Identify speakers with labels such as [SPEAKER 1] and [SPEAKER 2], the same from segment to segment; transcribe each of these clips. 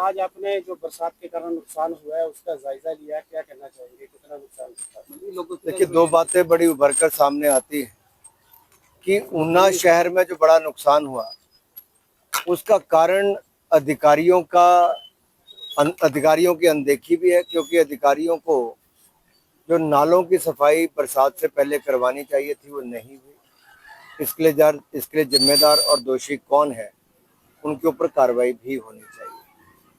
[SPEAKER 1] आज आपने जो बरसात के कारण नुकसान हुआ है उसका जायजा लिया है, क्या कहना चाहेंगे, कितना नुकसान हुआ?
[SPEAKER 2] देखिए, दो बातें बड़ी उभर कर सामने आती है कि ऊना शहर में जो बड़ा नुकसान हुआ उसका कारण अधिकारियों की अनदेखी भी है, क्योंकि अधिकारियों को जो नालों की सफाई बरसात से पहले करवानी चाहिए थी वो नहीं हुई। इसके लिए जिम्मेदार और दोषी कौन है, उनके ऊपर कार्रवाई भी होनी चाहिए।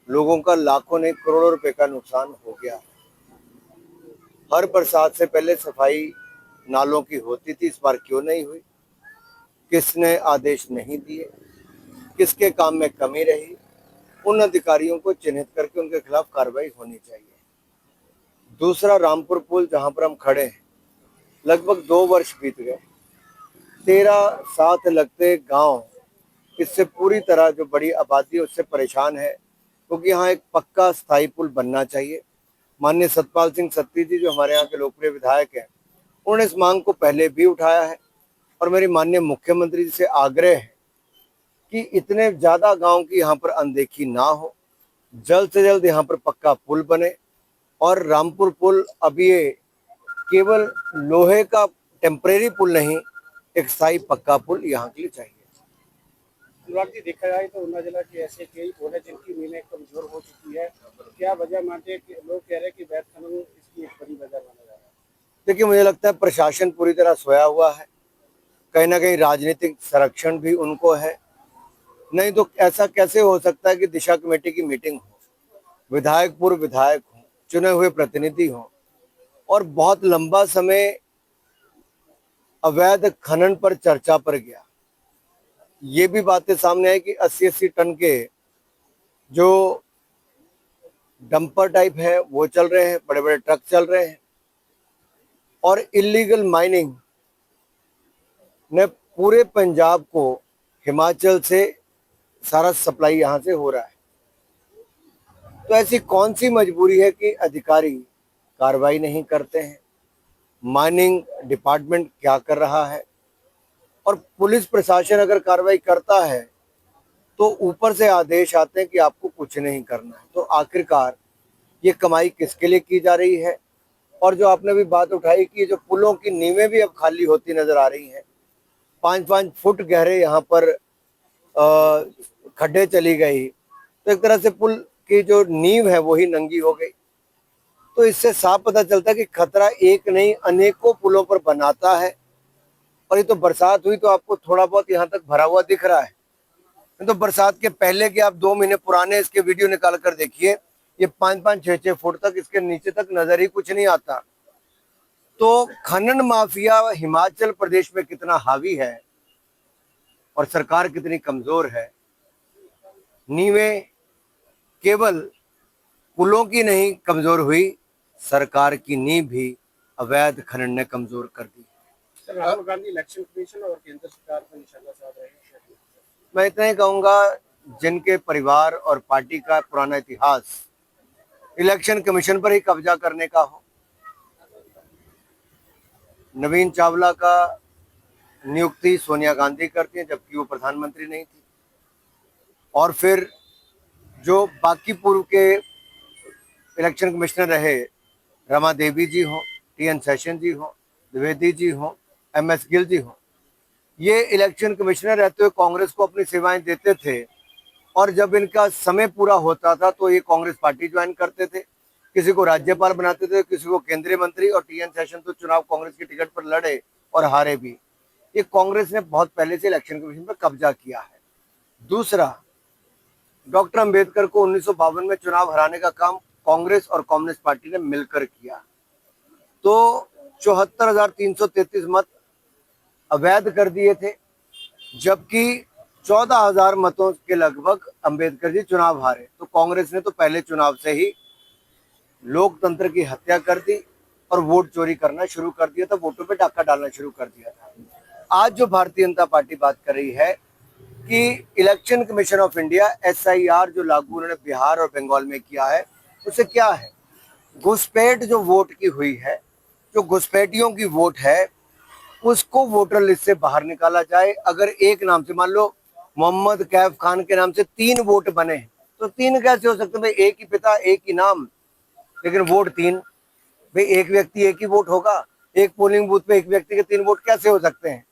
[SPEAKER 2] लोगों का लाखों नहीं करोड़ों रुपए का नुकसान हो गया। हर बरसात से पहले सफाई नालों की होती थी, इस बार क्यों नहीं हुई? किसने आदेश नहीं दिए? किसके काम में कमी रही? उन अधिकारियों को चिन्हित करके उनके खिलाफ कार्रवाई होनी चाहिए। दूसरा, रामपुर पुल जहां पर हम खड़े हैं, लगभग 2 वर्ष बीत गए। 13 साथ लगते गांव इससे पूरी तरह जो बड़ी आबादी है उससे परेशान है, क्योंकि यहाँ एक पक्का स्थायी पुल बनना चाहिए। माननीय सतपाल सिंह सत्ती जी, जो हमारे यहाँ के लोकप्रिय विधायक हैं, उन्होंने इस मांग को पहले भी उठाया है और मेरी माननीय मुख्यमंत्री जी से आग्रह है कि इतने ज्यादा गांव की यहाँ पर अनदेखी ना हो, जल्द से जल्द यहाँ पर पक्का पुल बने। और रामपुर पुल अब ये केवल लोहे का टेम्परेरी पुल नहीं, एक स्थायी पक्का पुल यहाँ के लिए चाहिए।
[SPEAKER 1] अनुराग जी, देखा जाए तो ऊना जिला के ऐसे कई पुल है जिनकी नींवें कमजोर हो चुकी है, क्या वजह मानते हैं कि लोग कह रहे हैं कि अवैध खनन इसकी एक बड़ी वजह माना जा रहा है?
[SPEAKER 2] देखिए, मुझे लगता है प्रशासन पूरी तरह सोया हुआ है। कहीं ना कहीं राजनीतिक संरक्षण भी उनको है। नहीं तो ऐसा कैसे हो सकता है कि दिशा कमेटी की मीटिंग हो, विधायक पूर्व विधायक हो, चुने हुए प्रतिनिधि हो, और बहुत लंबा समय अवैध खनन पर चर्चा पर गया। ये भी बातें सामने आई कि 80-80 टन के जो डंपर टाइप है वो चल रहे हैं, बड़े बड़े ट्रक चल रहे हैं, और इलीगल माइनिंग ने पूरे पंजाब को, हिमाचल से सारा सप्लाई यहाँ से हो रहा है। तो ऐसी कौन सी मजबूरी है कि अधिकारी कार्रवाई नहीं करते हैं? माइनिंग डिपार्टमेंट क्या कर रहा है? और पुलिस प्रशासन अगर कार्रवाई करता है तो ऊपर से आदेश आते हैं कि आपको कुछ नहीं करना है। तो आखिरकार ये कमाई किसके लिए की जा रही है? और जो आपने भी बात उठाई कि जो पुलों की नींवें भी अब खाली होती नजर आ रही हैं, 5-5 फुट गहरे यहाँ पर खड्डे चली गई, तो एक तरह से पुल की जो नींव है वही नंगी हो गई। तो इससे साफ पता चलता है कि खतरा एक नहीं अनेकों पुलों पर बनाता है। और ये तो बरसात हुई तो आपको थोड़ा बहुत यहाँ तक भरा हुआ दिख रहा है, तो बरसात के पहले के आप 2 महीने पुराने इसके वीडियो निकाल कर देखिए, ये 5-5, 6-6 फुट तक इसके नीचे तक नजर ही कुछ नहीं आता। तो खनन माफिया हिमाचल प्रदेश में कितना हावी है और सरकार कितनी कमजोर है। नींवें केवल पुलों की नहीं कमजोर हुई, सरकार की नींव भी अवैध खनन ने कमजोर कर दी।
[SPEAKER 1] Sir, Rahul Gandhi election commission और केंद्र सरकार पर निशाना साध रहे हैं।
[SPEAKER 2] मैं इतना ही कहूंगा, जिनके परिवार और पार्टी का पुराना इतिहास इलेक्शन कमीशन पर ही कब्जा करने का हो। नवीन चावला का नियुक्ति सोनिया गांधी करती हैं, जबकि वो प्रधानमंत्री नहीं थी। और फिर जो बाकी पूर्व के इलेक्शन कमिश्नर रहे, रमा देवी जी हो, TN सेशन जी हो, द्विवेदी जी हो, MS गिल जी हो, ये इलेक्शन कमिश्नर रहते हुए कांग्रेस को अपनी सेवाएं देते थे। और जब इनका समय पूरा होता था तो ये कांग्रेस पार्टी ज्वाइन करते थे, किसी को राज्यपाल बनाते थे, किसी को केंद्रीय मंत्री। और TN सेशन तो चुनाव कांग्रेस की टिकट पर लड़े और हारे भी। ये कांग्रेस ने बहुत पहले से इलेक्शन कमीशन पर कब्जा किया है। दूसरा, डॉक्टर अंबेडकर को 1952 में चुनाव हराने का काम कांग्रेस और कम्युनिस्ट पार्टी ने मिलकर किया। तो 74,333 मत अवैध कर दिए थे, जबकि 14,000 मतों के लगभग अंबेडकर जी चुनाव हारे। तो कांग्रेस ने तो पहले चुनाव से ही लोकतंत्र की हत्या कर दी और वोट चोरी करना शुरू कर दिया था, वोटों पे डाका डालना शुरू कर दिया था। आज जो भारतीय जनता पार्टी बात कर रही है कि election commission of India SIR जो लागू उन्होंने बिहार और बंगाल में किया है, उससे क्या है? घुसपैठ जो वोट की हुई है, जो घुसपैठियों की वोट है, उसको वोटर लिस्ट से बाहर निकाला जाए। अगर एक नाम से, मान लो मोहम्मद कैफ खान के नाम से 3 वोट बने, तो 3 कैसे हो सकते? भाई एक ही पिता एक ही नाम, लेकिन वोट 3। भाई एक व्यक्ति एक ही वोट होगा, एक पोलिंग बूथ पे एक व्यक्ति के 3 वोट कैसे हो सकते हैं?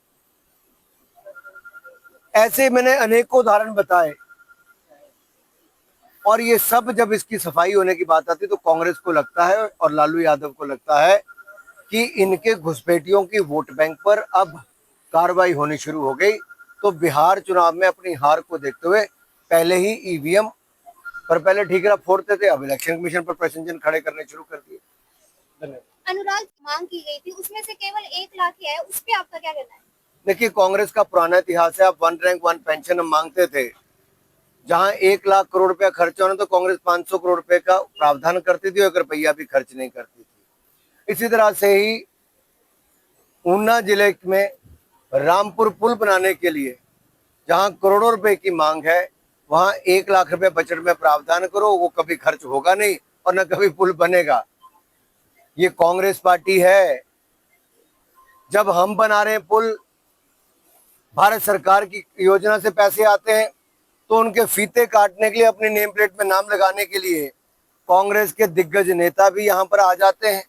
[SPEAKER 2] ऐसे मैंने अनेकों उदाहरण बताए। और ये सब जब इसकी सफाई होने की बात आती है तो कांग्रेस को लगता है और लालू यादव को लगता है कि इनके घुसपैठियों की वोट बैंक पर अब कार्रवाई होनी शुरू हो गई। तो बिहार चुनाव में अपनी हार को देखते हुए पहले ही ईवीएम पर पहले ठीकरा फोड़ते थे, अब इलेक्शन कमीशन पर प्रश्न खड़े करने शुरू कर दिए।
[SPEAKER 1] धन्यवाद।
[SPEAKER 3] अनुराग मांग की गई थी, उसमें से केवल 1 लाख ही है, उस पे आपका क्या कहना है?
[SPEAKER 2] देखिए, कांग्रेस का पुराना इतिहास है। आप 1 रैंक 1 पेंशन हम मांगते थे, जहां 1 लाख करोड़ रुपया खर्च होना तो कांग्रेस 500 करोड़ रुपए का प्रावधान करती थी, 1 रुपया भी खर्च नहीं करती थी। इसी तरह से ही ऊना जिले में रामपुर पुल बनाने के लिए जहां करोड़ों रुपए की मांग है, वहां 1 लाख रुपए बजट में प्रावधान करो, वो कभी खर्च होगा नहीं और न कभी पुल बनेगा। ये कांग्रेस पार्टी है। जब हम बना रहे हैं पुल, भारत सरकार की योजना से पैसे आते हैं, तो उनके फीते काटने के लिए, अपनी नेम प्लेट में नाम लगाने के लिए कांग्रेस के दिग्गज नेता भी यहाँ पर आ जाते हैं,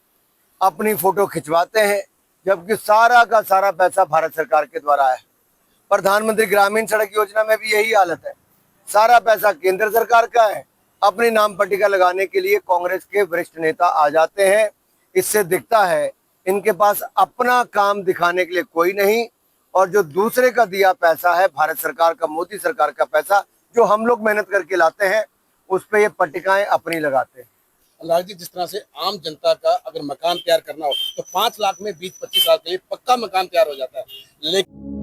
[SPEAKER 2] अपनी फोटो खिंचवाते हैं, जबकि सारा का सारा पैसा भारत सरकार के द्वारा है। प्रधानमंत्री ग्रामीण सड़क योजना में भी यही हालत है, सारा पैसा केंद्र सरकार का है। अपनी नाम पट्टिका लगाने के लिए कांग्रेस के वरिष्ठ नेता आ जाते हैं। इससे दिखता है इनके पास अपना काम दिखाने के लिए कोई नहीं, और जो दूसरे का दिया पैसा है, भारत सरकार का, मोदी सरकार का पैसा जो हम लोग मेहनत करके लाते हैं, उस पे ये पट्टिकाएं अपनी लगाते हैं।
[SPEAKER 1] अनुराग जी, जिस तरह से आम जनता का अगर मकान तैयार करना हो तो 5 लाख में 20-25 साल के लिए पक्का मकान तैयार हो जाता है, लेकिन